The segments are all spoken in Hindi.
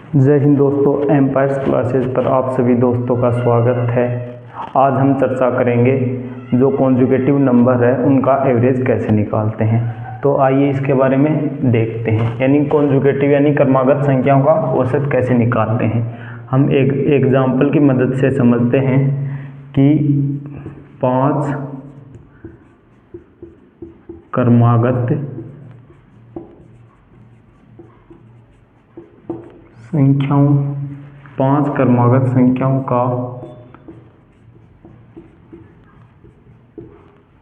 जय हिंद दोस्तों, एम्पायर्स क्लासेस पर आप सभी दोस्तों का स्वागत है। आज हम चर्चा करेंगे जो कॉन्जुगेटिव नंबर है उनका एवरेज कैसे निकालते हैं। तो आइए इसके बारे में देखते हैं, यानी कॉन्जुगेटिव यानी क्रमागत संख्याओं का औसत कैसे निकालते हैं। हम एक एग्जाम्पल की मदद से समझते हैं कि 5 क्रमागत संख्याओं का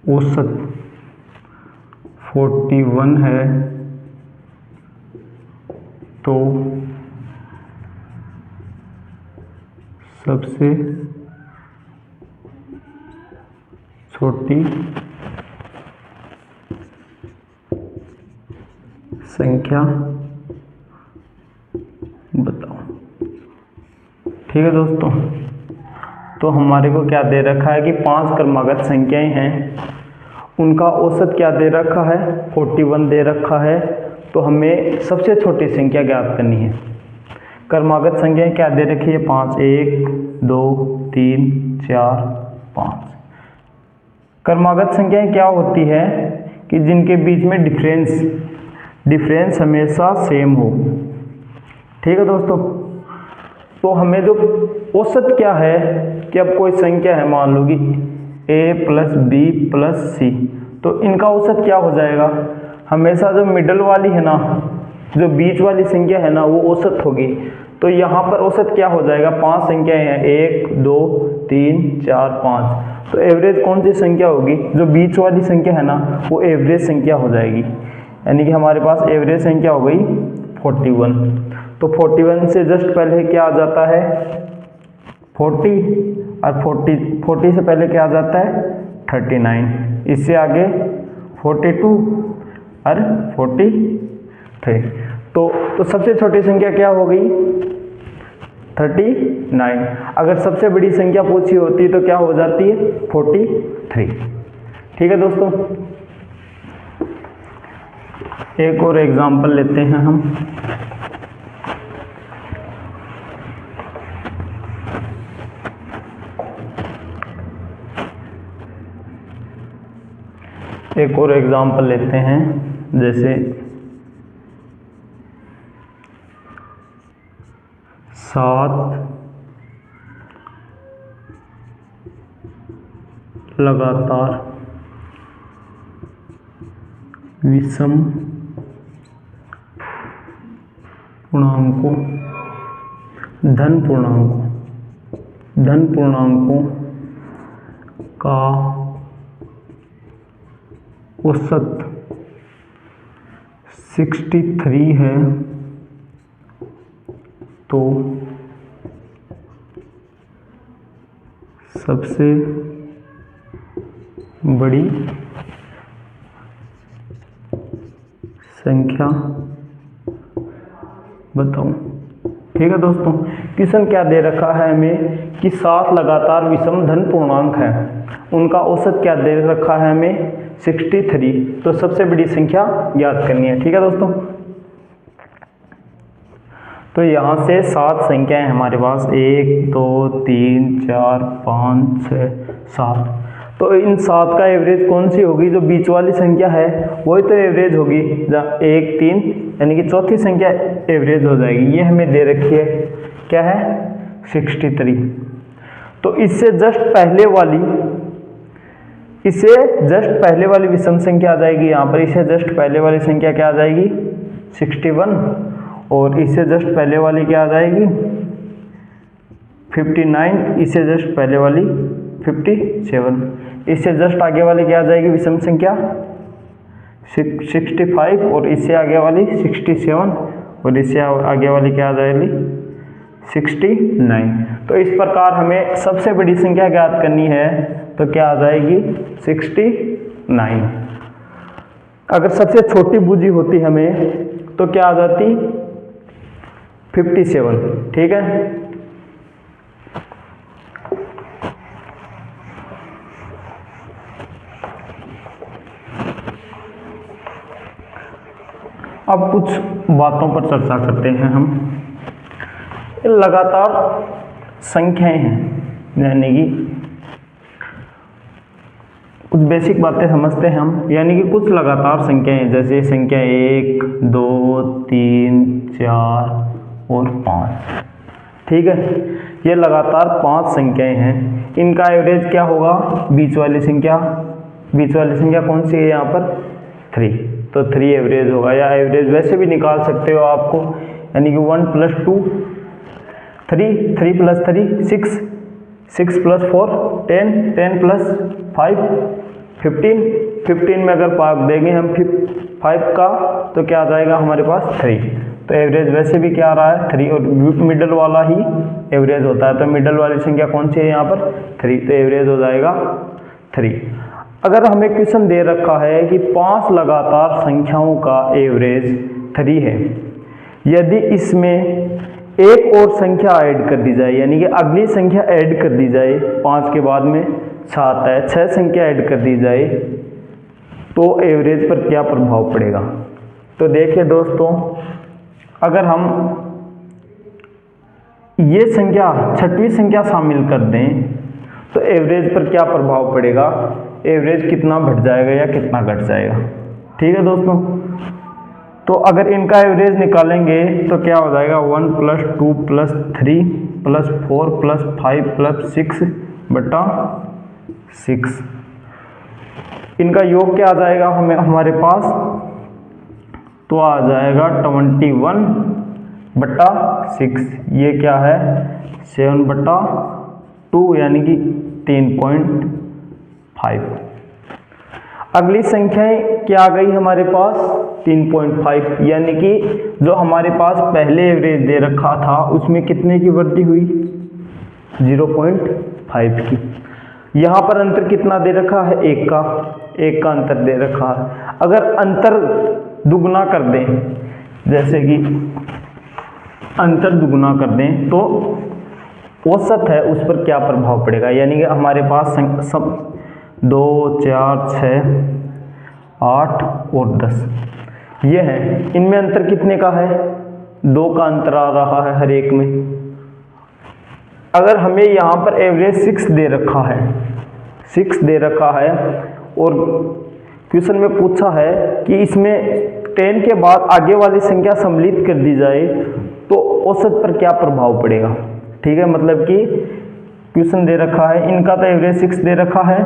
औसत 41 है तो सबसे छोटी संख्या बताओ। ठीक है दोस्तों, तो हमारे को क्या दे रखा है कि 5 क्रमागत संख्याएं हैं, उनका औसत क्या दे रखा है, 41 दे रखा है। तो हमें सबसे छोटी संख्या ज्ञात करनी है। क्रमागत संख्याएं क्या दे रखी है, 5, 1, 2, 3, 4, 5। क्रमागत संख्याएं क्या होती है कि जिनके बीच में डिफरेंस हमेशा सेम हो। ठीक है दोस्तों, तो हमें जो औसत क्या है कि अब कोई संख्या है, मान लो कि a प्लस बी प्लस सी, तो इनका औसत क्या हो जाएगा। हमेशा जो मिडल वाली है ना, जो बीच वाली संख्या है ना, वो औसत होगी। तो यहाँ पर औसत क्या हो जाएगा, 5 संख्याएं हैं, 1, 2, 3, 4, 5। तो एवरेज कौन सी संख्या होगी, जो बीच वाली संख्या है ना, वो एवरेज संख्या हो जाएगी। यानी कि हमारे पास एवरेज संख्या हो गई 41। तो 41 से जस्ट पहले क्या आ जाता है 40, और 40 से पहले क्या आ जाता है 39, इससे आगे 42 और 43। तो सबसे छोटी संख्या क्या हो गई 39। अगर सबसे बड़ी संख्या पूछी होती तो क्या हो जाती है 43। ठीक है दोस्तों, एक और एग्जांपल लेते हैं हम। एक और एग्जांपल लेते हैं, जैसे 7 लगातार विषम पूर्णांकों धन पूर्णांकों का औसत 63 है तो सबसे बड़ी संख्या बताओ। ठीक है दोस्तों, क्वेश्चन क्या दे रखा है हमें कि 7 लगातार विषम धन पूर्णांक है, उनका औसत क्या दे रखा है हमें 63। तो सबसे बड़ी संख्या ज्ञात करनी है। ठीक है दोस्तों, तो यहाँ से 7 संख्याएं हमारे पास, 1, 2, 3, 4, 5, 6, 7। तो इन 7 का एवरेज कौन सी होगी, जो बीच वाली संख्या है वही तो एवरेज होगी। 1, 3 यानी कि चौथी संख्या एवरेज हो जाएगी। ये हमें दे रखी है, क्या है 63। तो इससे जस्ट पहले वाली विषम संख्या आ जाएगी यहाँ पर। इससे जस्ट पहले वाली संख्या क्या आ जाएगी 61, और इससे जस्ट पहले वाली क्या आ जाएगी 59, इससे जस्ट पहले वाली 57, इससे जस्ट आगे वाली क्या आ जाएगी विषम संख्या 65, और इससे आगे वाली 67, और इससे आगे वाली क्या आ जाएगी 69। तो इस प्रकार हमें सबसे बड़ी संख्या ज्ञात करनी है, तो क्या आ जाएगी 69। अगर सबसे छोटी बूझी होती हमें तो क्या आ जाती 57। ठीक है, अब कुछ बातों पर चर्चा करते हैं हम। ये लगातार संख्याएं हैं, यानी कि कुछ बेसिक बातें समझते हैं हम, यानी कि कुछ लगातार संख्याएं हैं, जैसे संख्या 1, 2, 3, 4 और 5। ठीक है, ये लगातार 5 संख्याएं हैं। इनका एवरेज क्या होगा? बीच वाली संख्या कौन सी है यहाँ पर? 3, तो 3 एवरेज होगा, या एवरेज वैसे भी निकाल सकते हो आपको, यानी कि 1 + 2 3, 3 + 3 6, 6 + 4 10, 10 + 5 15, 15 में अगर भाग देंगे हम 5 का तो क्या आ जाएगा हमारे पास? 3। तो एवरेज वैसे भी क्या आ रहा है? 3, और मिडल वाला ही एवरेज होता है, तो मिडल वाली संख्या कौन सी है यहाँ पर? 3, तो एवरेज हो जाएगा 3। अगर हमें क्वेश्चन दे रखा है कि 5 लगातार संख्याओं का एवरेज 3 है, यदि इसमें एक और संख्या ऐड कर दी जाए, यानी कि अगली संख्या ऐड कर दी जाए, 5 के बाद में 7 है, 6 संख्या ऐड कर दी जाए, तो एवरेज पर क्या प्रभाव पड़ेगा? तो देखिए दोस्तों, अगर हम ये संख्या 6वीं संख्या शामिल कर दें तो एवरेज पर क्या प्रभाव पड़ेगा? एवरेज कितना बढ़ जाएगा या कितना घट जाएगा? ठीक है दोस्तों, तो अगर इनका एवरेज निकालेंगे तो क्या हो जाएगा? 1 + 2 + 3 + 4 + 5 + 6 बटा 6। इनका योग क्या आ जाएगा हमारे पास? तो आ जाएगा 21 बटा 6। ये क्या है? 7 बटा 2, यानी कि 3.5। अगली संख्याएं क्या आ गई हमारे पास? 3.5, यानी कि जो हमारे पास पहले एवरेज दे रखा था उसमें कितने की वृद्धि हुई? 0.5 की। यहाँ पर अंतर कितना दे रखा है? 1 का अंतर दे रखा है। अगर अंतर दुगना कर दें, जैसे कि अंतर दुगना कर दें, तो औसत है उस पर क्या प्रभाव पड़ेगा? यानी कि हमारे पास सब 2, 4, 6, 8 और 10 ये है, इनमें अंतर कितने का है? 2 का अंतर आ रहा है हर एक में। अगर हमें यहाँ पर एवरेज 6 दे रखा है, 6 दे रखा है, और क्वेश्चन में पूछा है कि इसमें 10 के बाद आगे वाली संख्या सम्मिलित कर दी जाए तो औसत पर क्या प्रभाव पड़ेगा? ठीक है, मतलब कि क्वेश्चन दे रखा है, इनका तो एवरेज 6 दे रखा है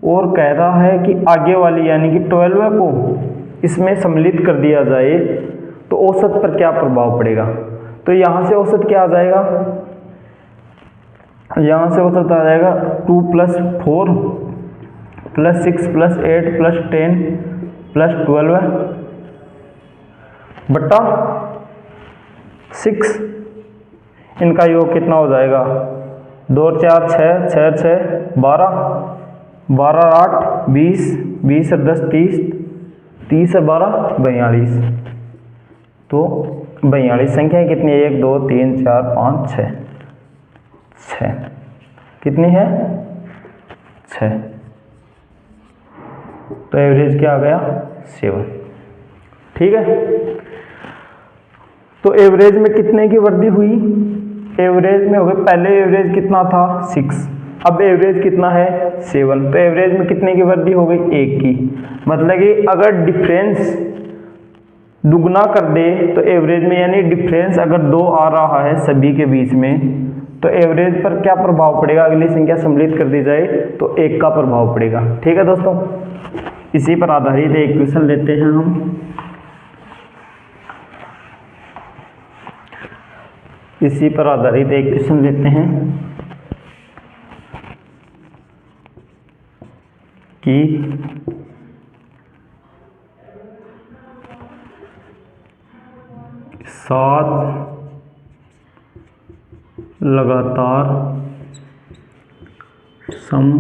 और कह रहा है कि आगे वाली यानी कि 12 को इसमें सम्मिलित कर दिया जाए तो औसत पर क्या प्रभाव पड़ेगा? तो यहाँ से औसत क्या आ जाएगा? यहाँ से औसत आ जाएगा 2 + 4 + 6 + 8 + 10 + 12 बटा 6। इनका योग कितना हो जाएगा? 2 और 4 6, 6 6 12, 12 8 20, 20 और 10 30, 30 और 12 42। तो 42 संख्याएं कितनी है? 1 2 3 4 5 6 कितनी है? 6। तो एवरेज क्या आ गया? 7। ठीक है, तो एवरेज में कितने की वृद्धि हुई? एवरेज में हो गए, पहले एवरेज कितना था? 6, अब एवरेज कितना है? 7। तो एवरेज में कितने की वृद्धि हो गई? 1 की। मतलब कि अगर डिफरेंस दुगना कर दे तो एवरेज में, यानी डिफरेंस अगर 2 आ रहा है सभी के बीच में, तो एवरेज पर क्या प्रभाव पड़ेगा? अगली संख्या सम्मिलित कर दी जाए तो 1 का प्रभाव पड़ेगा। ठीक है दोस्तों, इसी पर आधारित एक क्वेश्चन लेते हैं हम। इसी पर आधारित एक क्वेश्चन लेते हैं कि 7 लगातार सम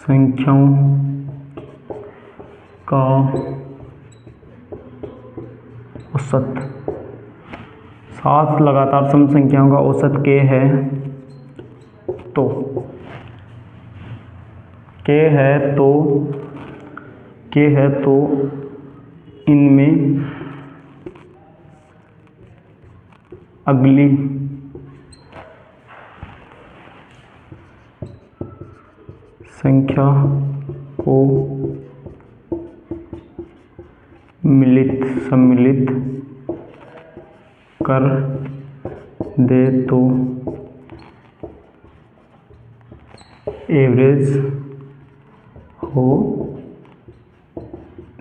संख्याओं का औसत, 7 लगातार सम संख्याओं का औसत k है, तो इनमें अगली संख्या को सम्मिलित कर दे तो एवरेज हो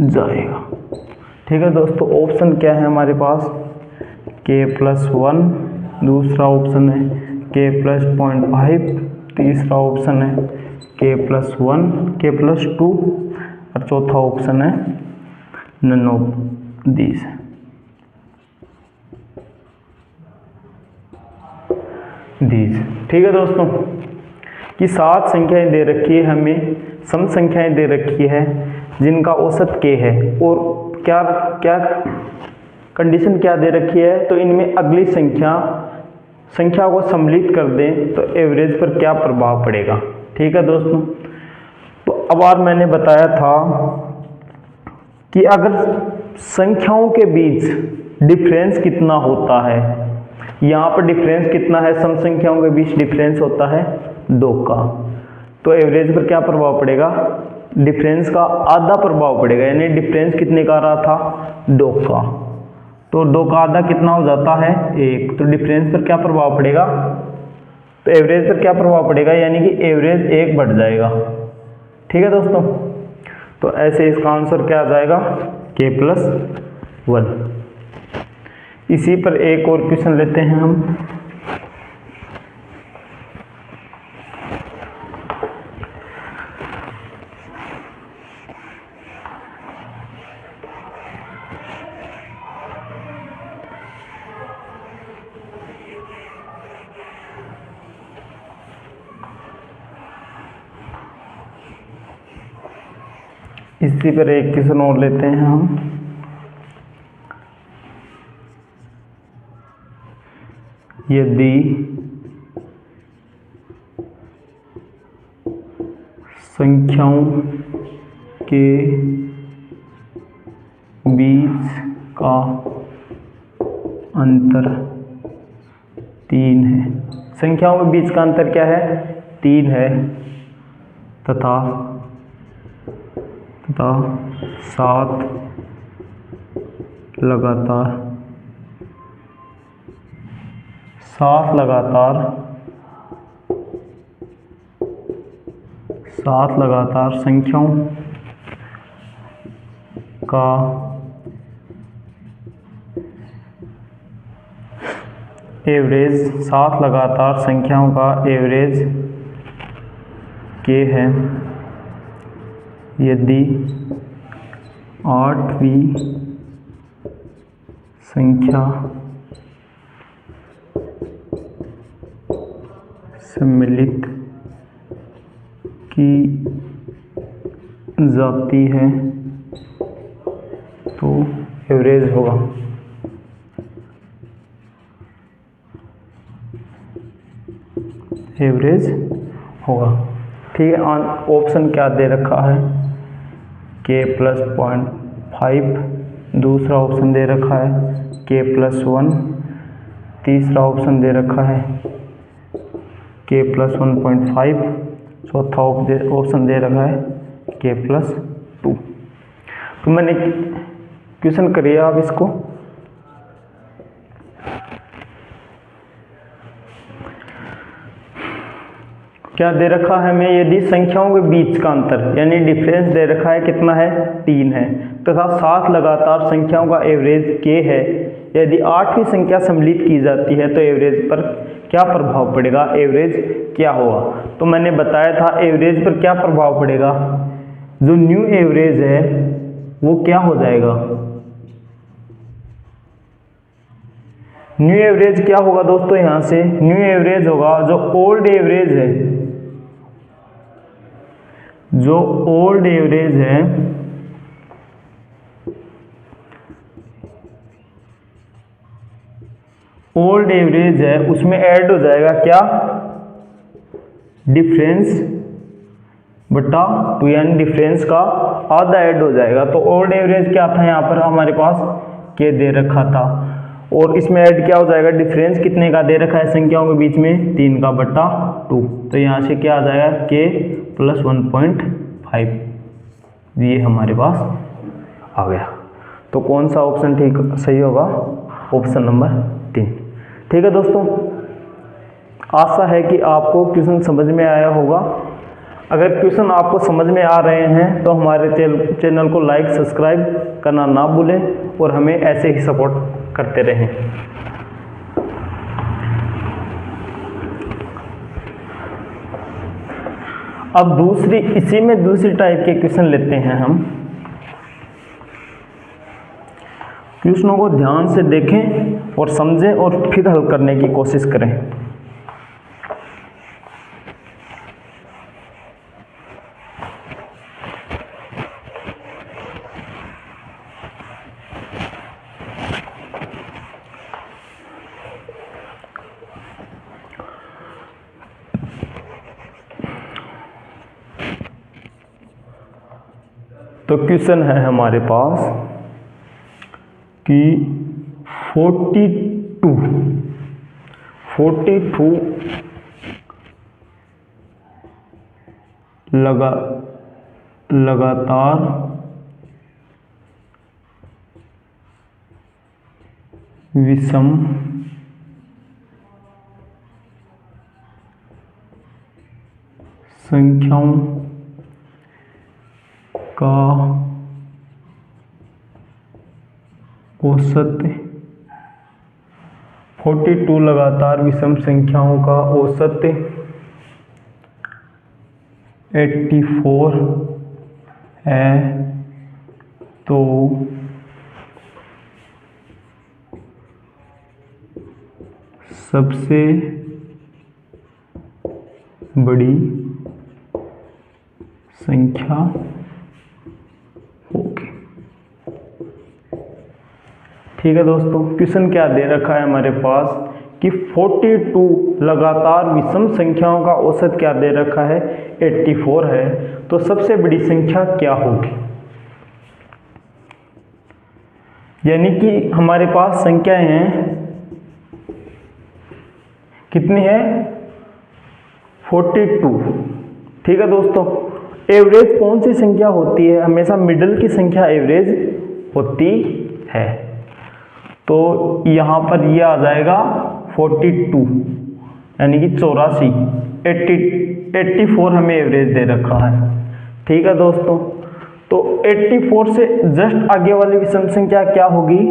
जाएगा। ठीक है दोस्तों, ऑप्शन क्या है हमारे पास, k+1, दूसरा ऑप्शन है k+0.5, तीसरा ऑप्शन है k+1, k+2 और चौथा ऑप्शन है नन ऑफ दीज। ठीक है दोस्तों, कि 7 संख्याएं दे रखी है, हमें सम संख्याएं दे रखी है जिनका औसत k है, और क्या क्या कंडीशन क्या दे रखी है, तो इनमें अगली संख्या को सम्मिलित कर दें तो एवरेज पर क्या प्रभाव पड़ेगा। ठीक है दोस्तों, तो अब और मैंने बताया था कि अगर संख्याओं के बीच डिफरेंस कितना होता है, यहाँ पर डिफरेंस कितना है, सम संख्याओं के बीच डिफरेंस होता है 2 का, तो एवरेज पर क्या प्रभाव पड़ेगा, डिफरेंस का आधा प्रभाव पड़ेगा। यानी डिफरेंस कितने का आ रहा था, 2 का, तो 2 का आधा कितना हो जाता है 1, तो डिफरेंस पर क्या प्रभाव पड़ेगा, तो एवरेज पर क्या प्रभाव पड़ेगा, यानी कि एवरेज 1 बढ़ जाएगा। ठीक है दोस्तों, तो ऐसे इसका आंसर क्या आ जाएगा, k+1। इसी पर एक और क्वेश्चन लेते हैं हम। इसी पर एक क्वेश्चन और लेते हैं हम। यदि संख्याओं के बीच का अंतर 3 है, संख्याओं के बीच का अंतर क्या है, 3 है, तथा 7 लगातार संख्याओं का एवरेज, 7 लगातार संख्याओं का एवरेज k है, यदि 8वीं संख्या सम्मिलित की जाती है तो एवरेज होगा। ठीक है, ऑप्शन क्या दे रखा है, k+0.5, दूसरा ऑप्शन दे रखा है k+1, तीसरा ऑप्शन दे रखा है k+1.5, चौथा ऑप्शन दे रखा है k+2। तो मैंने क्वेश्चन करिए आप इसको। क्या दे रखा है हमें, यदि संख्याओं के बीच का अंतर यानी डिफरेंस दे रखा है कितना है, 3 है, तथा 7 लगातार संख्याओं का एवरेज k है, यदि 8वीं संख्या सम्मिलित की जाती है तो एवरेज पर क्या प्रभाव पड़ेगा, एवरेज क्या होगा। तो मैंने बताया था एवरेज पर क्या प्रभाव पड़ेगा, जो न्यू एवरेज है वो क्या हो जाएगा, न्यू एवरेज क्या होगा दोस्तों, यहां से न्यू एवरेज होगा जो ओल्ड एवरेज है, जो ओल्ड एवरेज है उसमें ऐड हो जाएगा क्या, डिफरेंस बटा 2, यानी डिफरेंस का आधा ऐड हो जाएगा। तो ओल्ड एवरेज क्या था, यहाँ पर हमारे पास के दे रखा था, और इसमें ऐड क्या हो जाएगा, डिफरेंस कितने का दे रखा है संख्याओं के बीच में, 3 का बटा 2। तो यहाँ से क्या आ जाएगा k + 1.5, ये हमारे पास आ गया। तो कौन सा ऑप्शन ठीक सही होगा, ऑप्शन नंबर 3। ठीक है दोस्तों, आशा है कि आपको क्वेश्चन समझ में आया होगा। अगर क्वेश्चन आपको समझ में आ रहे हैं तो हमारे चैनल को लाइक सब्सक्राइब करना ना भूलें और हमें ऐसे ही सपोर्ट करते रहें। अब इसी में दूसरी टाइप के क्वेश्चन लेते हैं हम। क्वेश्चनों को ध्यान से देखें और समझें और फिर हल करने की कोशिश करें। तो क्वेश्चन है हमारे पास कि 42 लगातार विषम संख्याओं का औसत 42 लगातार विषम संख्याओं का औसत 84 है, तो सबसे बड़ी संख्या होगी। ठीक है दोस्तों, क्वेश्चन क्या दे रखा है हमारे पास कि 42 लगातार विषम संख्याओं का औसत क्या दे रखा है, 84 है, तो सबसे बड़ी संख्या क्या होगी। यानी कि हमारे पास संख्याएं हैं, कितनी है, 42। ठीक है दोस्तों, एवरेज कौन सी संख्या होती है, हमेशा मिडिल की संख्या एवरेज होती है। तो यहाँ पर ये आ जाएगा 42 यानी कि 84, 84 हमें एवरेज दे रखा है। ठीक है दोस्तों, तो 84 से जस्ट आगे वाली विषम संख्या क्या होगी,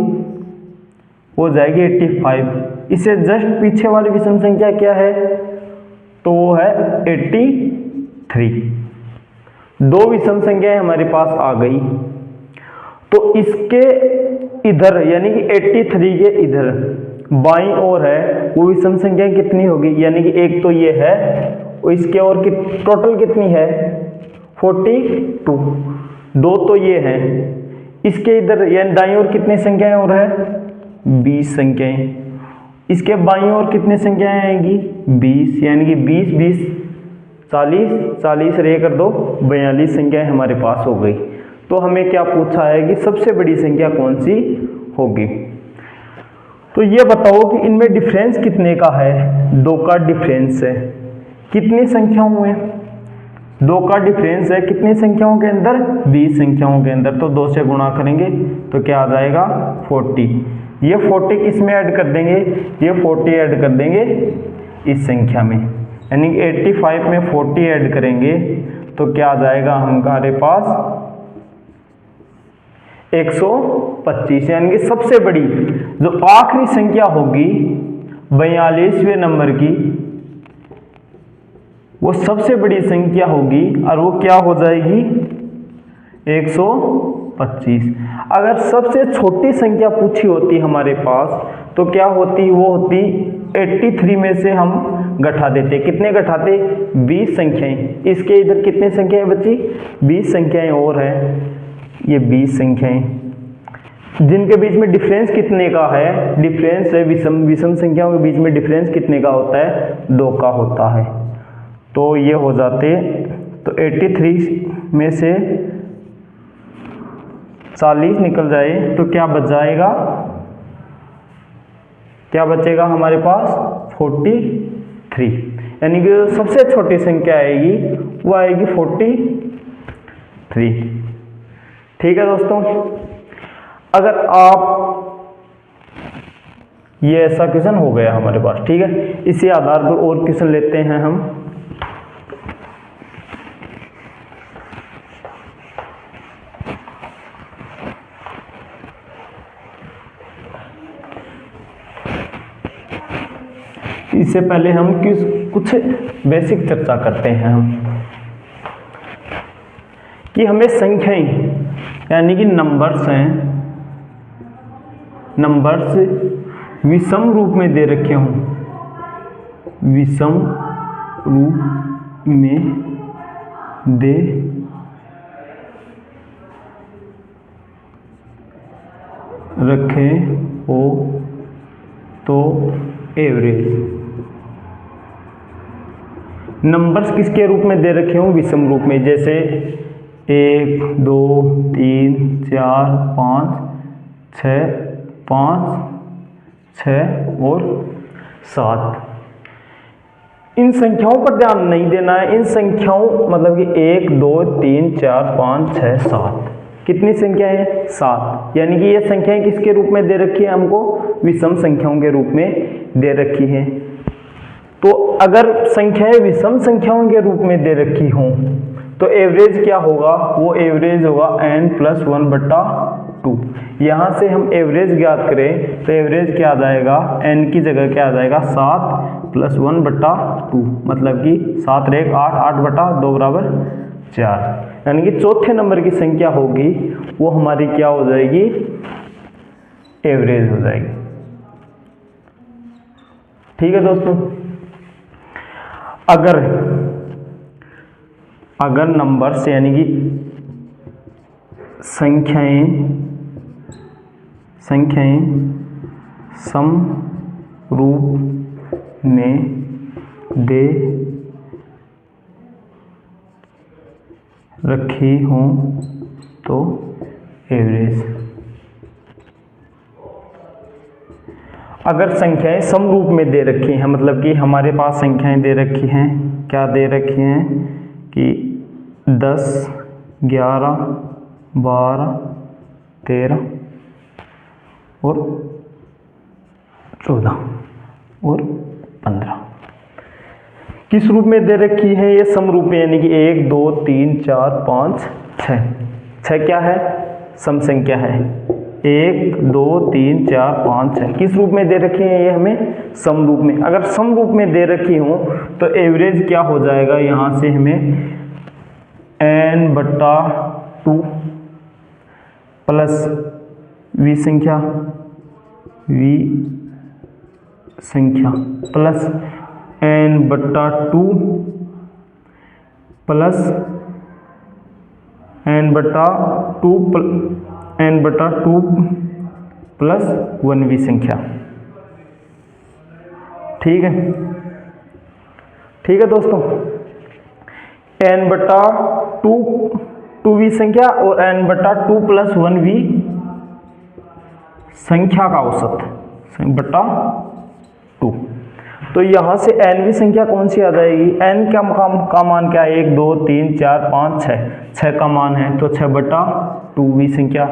वो जाएगी 85। इससे जस्ट पीछे वाली विषम संख्या क्या है, तो वो है 83। दो विषम संख्याएं हमारे पास आ गई। तो इसके इधर यानी कि 83 के इधर बाईं ओर है वो विषम संख्या कितनी होगी, यानी कि एक तो ये है और इसके और टोटल कितनी है 42, दो तो ये है, इसके इधर यानी दाईं ओर कितनी संख्याएं और है 20 संख्याएं, इसके बाईं ओर कितनी संख्याएं आएंगी 20, यानी कि 20 20 40 40 रे कर दो 42 संख्याएं हमारे पास हो गई। तो हमें क्या पूछा है कि सबसे बड़ी संख्या कौन सी होगी। तो ये बताओ कि इनमें डिफरेंस कितने का है, 2 का डिफरेंस है, कितनी संख्याओं में 2 का डिफरेंस है, कितनी संख्याओं के अंदर 20 संख्याओं के अंदर। तो 2 से गुणा करेंगे तो क्या आ जाएगा 40, ये 40 किस में ऐड कर देंगे, ये 40 ऐड कर देंगे इस संख्या में, यानी 85 में 40 ऐड करेंगे तो क्या आ जाएगा हमारे पास 125, यानी कि सबसे बड़ी जो आखिरी संख्या होगी 42वें नंबर की, वो सबसे बड़ी संख्या होगी और वो क्या हो जाएगी 125। अगर सबसे छोटी संख्या पूछी होती हमारे पास तो क्या होती, वो होती 83 में से हम घटा देते, कितने घटाते 20 संख्याएं, इसके इधर कितनी संख्याएं बची 20 संख्याएं और हैं, ये 20 संख्याएं जिनके बीच में डिफरेंस कितने का है, डिफरेंस है विषम संख्याओं के बीच में डिफरेंस कितने का होता है 2 का होता है। तो ये हो जाते, तो 83 में से 40 निकल जाए तो क्या बच जाएगा क्या बचेगा हमारे पास 43, यानी कि सबसे छोटी संख्या आएगी वो आएगी 43। ठीक है दोस्तों, अगर आप ये ऐसा क्वेश्चन हो गया हमारे पास, ठीक है। इसी आधार पर और क्वेश्चन लेते हैं हम। इससे पहले हम कुछ बेसिक चर्चा करते हैं हम कि हमें संख्याएं यानी कि नंबर्स हैं, नंबर्स विषम रूप में दे रखे हों, विषम रूप में दे रखे हो तो एवरेज। नंबर्स किसके रूप में दे रखे हों? विषम रूप में, जैसे 1 2 3 4 5 6 5 6 और 7। इन संख्याओं पर ध्यान नहीं देना है। इन संख्याओं मतलब कि 1 2 3 4 5 6 7, कितनी संख्याएं हैं? 7। यानी कि ये संख्याएं किसके रूप में दे रखी है? हमको विषम संख्याओं के रूप में दे रखी हैं। तो अगर संख्याएं विषम संख्याओं के रूप में दे रखी हों तो एवरेज क्या होगा? वो एवरेज होगा n+1/2। यहाँ से हम एवरेज ज्ञात करें तो एवरेज क्या आ जाएगा? n की जगह क्या आ जाएगा? 7+1/2, मतलब कि 7 रेख 8, 8/2 = 4। यानी कि चौथे नंबर की संख्या होगी वो हमारी क्या हो जाएगी? एवरेज हो जाएगी। ठीक है दोस्तों, अगर नंबर्स यानी कि संख्याएं सम रूप में दे रखी हों तो एवरेज। अगर संख्याएं सम रूप में दे रखी हैं, मतलब कि हमारे पास संख्याएं दे रखी हैं, क्या दे रखी हैं कि 10 11 12 13 और 14 और 15 किस रूप में दे रखी है? ये सम रूप में, यानी कि 1 2 3 4 5 6। 6 क्या है? सम संख्या है। 1 2 3 4 5 6 किस रूप में दे रखी है? ये हमें सम रूप में। अगर सम रूप में दे रखी हो तो एवरेज क्या हो जाएगा? यहाँ से हमें n/2 प्लस v संख्या plus n/2 plus n/2 plus 1v संख्या। ठीक है दोस्तों, n/2 2v संख्या और n/2 प्लस 1v संख्या का औसत बटा 2। तो यहाँ से nवी संख्या कौन सी आ जाएगी? n का मान क्या है? 1 2 3 4 5 6, 6 का मान है तो 6/2v संख्या,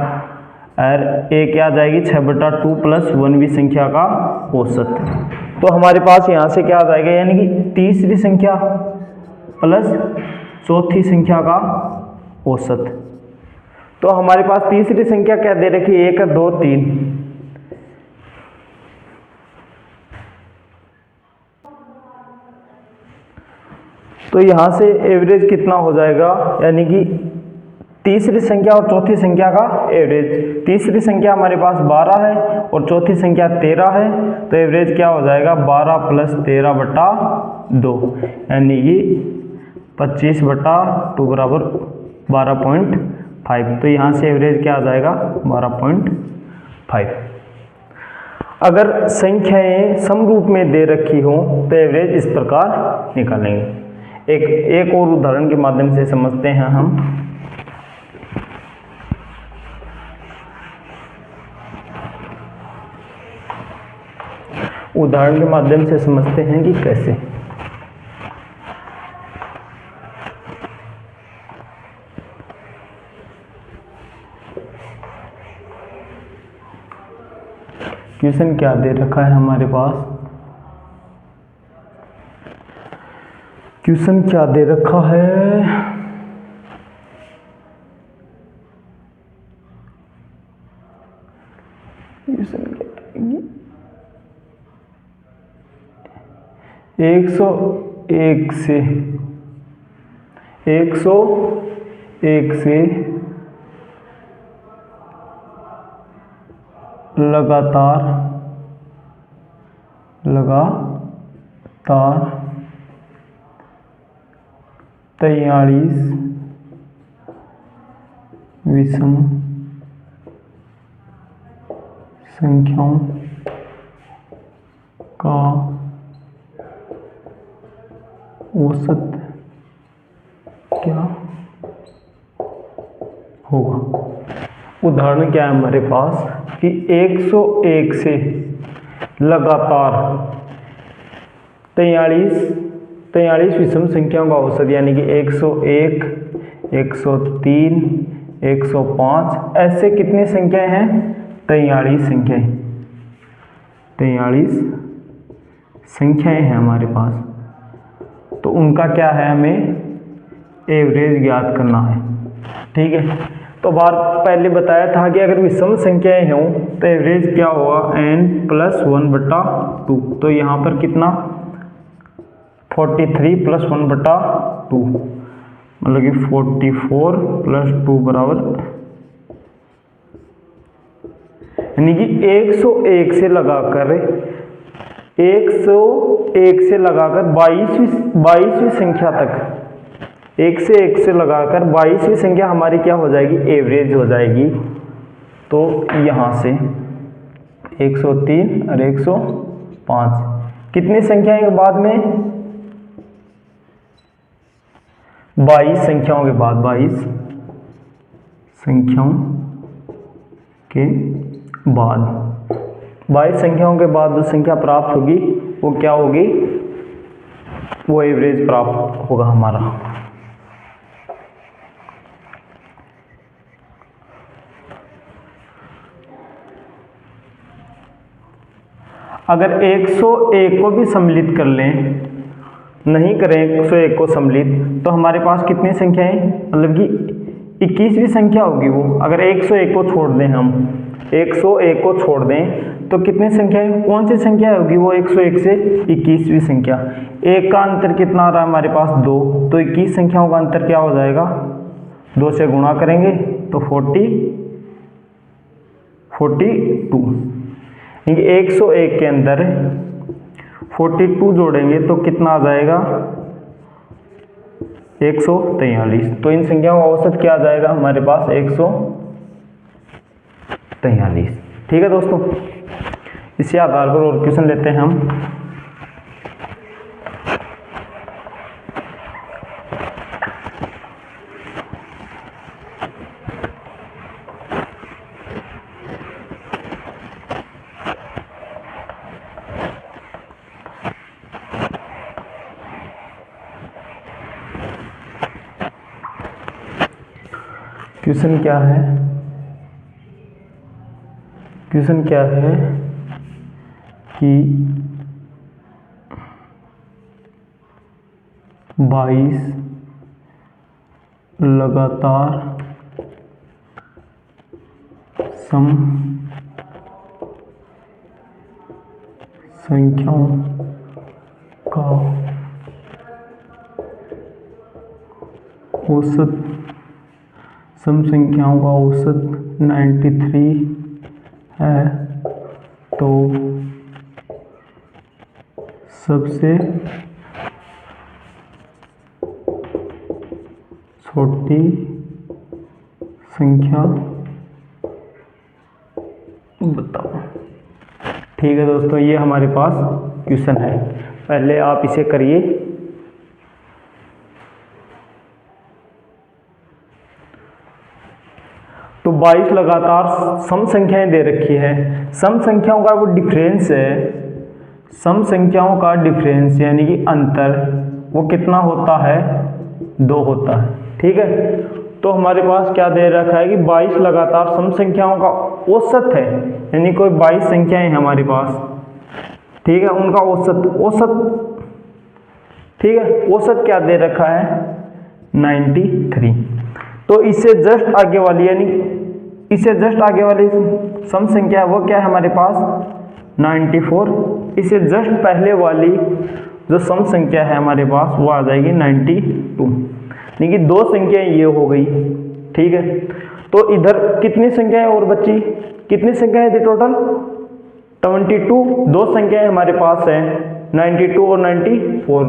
और a क्या आ जाएगी? 6/2 प्लस 1v संख्या का औसत। तो हमारे पास यहाँ से क्या आ जाएगा? यानी कि तीसरी संख्या प्लस चौथी संख्या का औसत। तो हमारे पास तीसरी संख्या क्या दे रखी है? 1 2 3। तो यहाँ से एवरेज कितना हो जाएगा? यानी कि तीसरी संख्या और चौथी संख्या का एवरेज। तीसरी संख्या हमारे पास 12 है और चौथी संख्या 13 है, तो एवरेज क्या हो जाएगा? 12 + 13/2, यानी कि 25/2 = 12.5। तो यहाँ से एवरेज क्या आ जाएगा? 12.5। अगर संख्याएं सम रूप में दे रखी हो तो एवरेज इस प्रकार निकालेंगे। एक और उदाहरण के माध्यम से समझते हैं हम। उदाहरण के माध्यम से समझते हैं कि कैसे। क्वेश्चन क्या दे रखा है हमारे पास, क्वेश्चन क्या दे रखा है, क्वेश्चन क्या 101 से लगातार 43 विषम संख्याओं का औसत क्या होगा। उदाहरण क्या है हमारे पास कि 101 से लगातार 43 विषम संख्याओं का औसत, यानी कि 101, 103, 105, ऐसे कितनी संख्याएं हैं, 43 संख्याएं, 43 संख्याएं हैं हमारे पास। तो उनका क्या है, हमें एवरेज ज्ञात करना है। ठीक है, तो बार पहले बताया था कि अगर विषम संख्याएं हों तो एवरेज क्या होगा, n+1/2। तो यहाँ पर कितना 43 + 1/2, मतलब कि 44 + 2 बराबर, यानी कि 101 से लगाकर 22वीं संख्या तक, 1 से लगाकर 22वीं संख्या हमारी क्या हो जाएगी, एवरेज हो जाएगी। तो यहाँ से 103 और 105 कितनी संख्याएं के बाद में, 22 संख्याओं के बाद, 22 संख्याओं के बाद, 22 संख्याओं के बाद जो संख्या प्राप्त होगी वो क्या होगी, वो एवरेज प्राप्त होगा हमारा। अगर 101 को भी सम्मिलित कर लें, नहीं करें 101 को सम्मिलित, तो हमारे पास कितनी संख्याएं, मतलब कि 21वीं संख्या होगी वो। अगर 101 को छोड़ दें, हम 101 को छोड़ दें तो कितनी संख्याएं, कौन सी संख्या होगी वो, 101 से 21वीं संख्या। एक का अंतर कितना आ रहा है हमारे पास, 2, तो 21 संख्याओं का अंतर क्या हो जाएगा, 2 से गुणा करेंगे तो 42, यानी 101 के अंदर 42 जोड़ेंगे तो कितना आ जाएगा, 143। तो इन संख्याओं का औसत क्या आ जाएगा हमारे पास, 143। ठीक है दोस्तों, इसी आधार पर और क्वेश्चन लेते हैं हम। क्वेश्चन क्या है, क्वेश्चन क्या है कि 22 लगातार सम संख्याओं का औसत, सम संख्याओं का औसत 93 है, तो सबसे छोटी संख्या बताओ। ठीक है दोस्तों, ये हमारे पास क्वेश्चन है, पहले आप इसे करिए। तो 22 लगातार सम संख्याएं दे रखी है, सम संख्याओं का वो डिफरेंस है, सम संख्याओं का डिफरेंस यानी कि अंतर वो कितना होता है, 2 होता है। ठीक है, तो हमारे पास क्या दे रखा है कि 22 लगातार सम संख्याओं का औसत है, यानी कोई 22 संख्याएं हैं हमारे पास। ठीक है, उनका औसत ठीक है, औसत क्या दे रखा है, 93। तो इससे जस्ट आगे वाली यानी इससे जस्ट आगे वाली सम संख्या वो क्या है हमारे पास, 94। इससे जस्ट पहले वाली जो सम संख्या है हमारे पास वो आ जाएगी 92, यानी कि 2 संख्याएं ये हो गई। ठीक है, तो इधर कितनी संख्याएं और बची, कितनी संख्याएं थी टोटल, 22। 2 संख्याएं हमारे पास है, 92 और 94।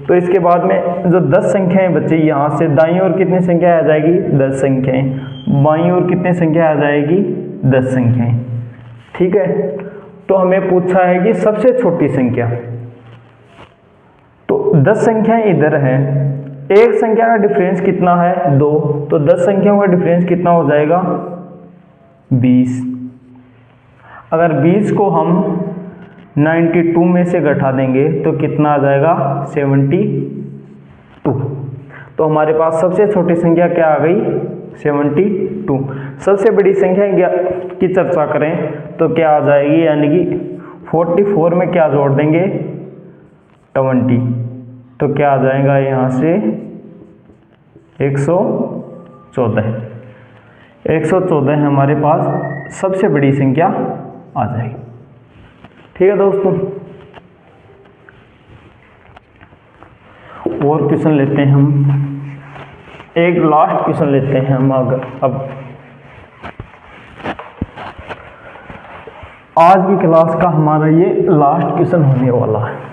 तो इसके बाद में जो 10 संख्याएं बची, यहाँ से दाईं ओर कितनी संख्या आ जाएगी, 10 संख्याएं, बाईं ओर कितनी संख्या आ जाएगी, 10 संख्याएं। ठीक है, तो हमें पूछा है कि सबसे छोटी संख्या, तो 10 संख्याएं इधर है, एक संख्या का डिफरेंस कितना है, 2, तो 10 संख्याओं का डिफरेंस कितना हो जाएगा, 20। अगर 20 को हम 92 में से घटा देंगे तो कितना आ जाएगा, 72। तो हमारे पास सबसे छोटी संख्या क्या आ गई, 72। सबसे बड़ी संख्या की चर्चा करें तो क्या आ जाएगी, यानी कि 44 में क्या जोड़ देंगे, 20, तो क्या आ जाएगा यहाँ से 114। 114 हमारे पास सबसे बड़ी संख्या आ जाएगी। ठीक है दोस्तों, और क्वेश्चन लेते हैं हम, एक लास्ट क्वेश्चन लेते हैं हम। अब आज की क्लास का हमारा ये लास्ट क्वेश्चन होने वाला है।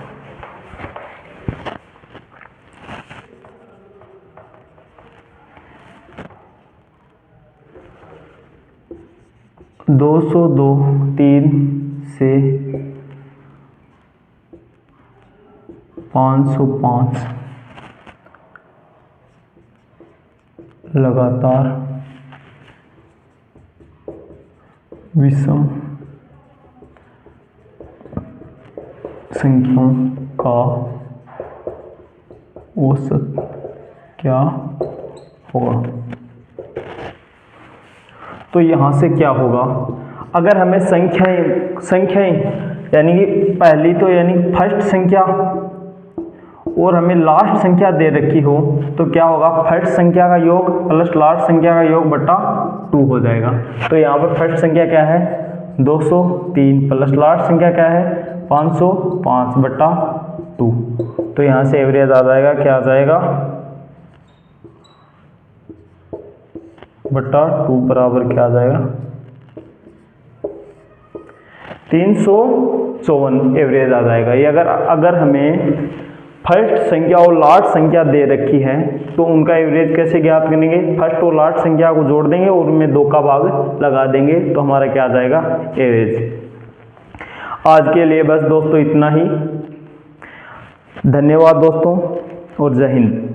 दो 3 से 505 लगातार विषम संख्याओं का औसत क्या होगा। तो यहाँ से क्या होगा, अगर हमें संख्याएं यानी कि पहली तो यानी फर्स्ट संख्या और हमें लास्ट संख्या दे रखी हो तो क्या होगा, फर्स्ट संख्या का योग प्लस लास्ट संख्या का योग बटा 2 हो जाएगा। तो यहाँ पर फर्स्ट संख्या क्या है, 203 प्लस लास्ट संख्या क्या है, 505 बटा 2। तो यहाँ से एवरेज आ जाएगा, क्या आ जाएगा, बटा 2 बराबर क्या आ जाएगा, 354 एवरेज आ जाएगा। ये अगर हमें फर्स्ट संख्या और लास्ट संख्या दे रखी है तो उनका एवरेज कैसे ज्ञात करेंगे, फर्स्ट और लास्ट संख्या को जोड़ देंगे और उनमें 2 का भाग लगा देंगे तो हमारा क्या आ जाएगा, एवरेज। आज के लिए बस दोस्तों इतना ही। धन्यवाद दोस्तों और जय हिंद।